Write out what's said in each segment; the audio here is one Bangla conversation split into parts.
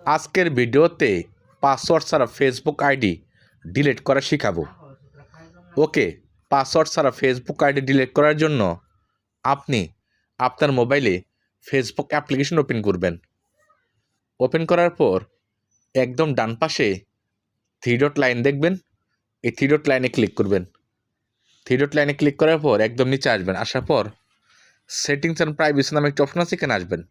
আজকের ভিডিওতে পাসওয়ার্ড ছাড়া ফেসবুক আইডি ডিলিট করা শেখাবো। ওকে, পাসওয়ার্ড ছাড়া ফেসবুক আইডি ডিলিট করার জন্য আপনি আপনার মোবাইলে ফেসবুক অ্যাপ্লিকেশন ওপেন করবেন। ওপেন করার পর একদম ডান পাশে থ্রি ডট লাইন দেখবেন, এই থ্রি ডট লাইনে ক্লিক করবেন। থ্রি ডট লাইনে ক্লিক করার পর একদম নিচে আসবেন। আসার পর সেটিংস অ্যান্ড প্রাইভেসি নামে একটা অপশন আছে, এখানে আসবেন।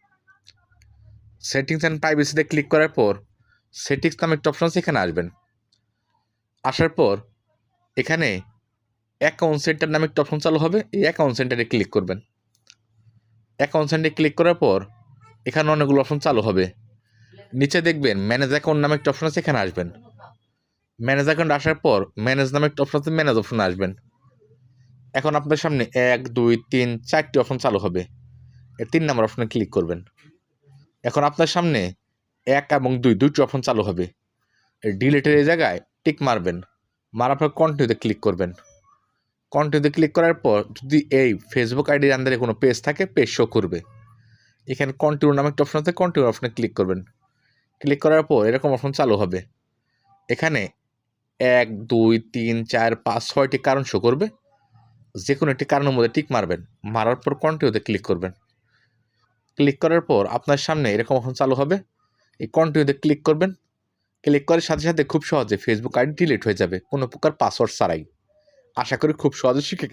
সেটিংস অ্যান্ড প্রাইভেসিতে ক্লিক করার পর সেটিংস নামে একটা অপশন আছে, এখানে আসবেন। আসার পর এখানে অ্যাকাউন্ট সেন্টার নামে একটা অপশন চালু হবে, এই অ্যাকাউন্ট সেন্টারে ক্লিক করবেন। অ্যাকাউন্ট সেন্টারে ক্লিক করার পর এখানে অনেকগুলো অপশন চালু হবে। নিচে দেখবেন ম্যানেজ অ্যাকাউন্ট নামে একটা অপশন আছে, এখানে আসবেন। ম্যানেজ অ্যাকাউন্ট আসার পর ম্যানেজ নামে একটা অপশন আছে, ম্যানেজ অপশনে আসবেন। এখন আপনার সামনে 1 2 3 4টি অপশন চালু হবে, এই 3 নম্বর অপশনে ক্লিক করবেন। এখন আপনার সামনে 1 এবং 2 দুইটি অপশন চালু হবে, এই ডিলিটের এই জায়গায় টিক মারবেন। মারার পর কন্টিনিউতে ক্লিক করবেন। কন্টিনিউতে ক্লিক করার পর যদি এই ফেসবুক আইডির আন্ডারে কোনো পেজ থাকে, পেজ শো করবে। এখানে কন্টিনিউ নামে একটা অপশন আছে, কন্টিনিউ অপশনে ক্লিক করবেন। ক্লিক করার পর এরকম অপশন চালু হবে। এখানে 1 2 3 4 5 6টি কারণ শো করবে, যে কোনো একটি কারণের মধ্যে টিক মারবেন। মারার পর কন্টিনিউতে ক্লিক করবেন। ক্লিক করার পর আপনার সামনে এরকম অপশন চালু হবে, এই কন্টিনিউতে ক্লিক করবেন। ক্লিক করার সাথে সাথে খুব সহজে ফেসবুক আইডি ডিলিট হয়ে যাবে, কোনো প্রকার পাসওয়ার্ড ছাড়াই। আশা করি খুব সহজে শিখে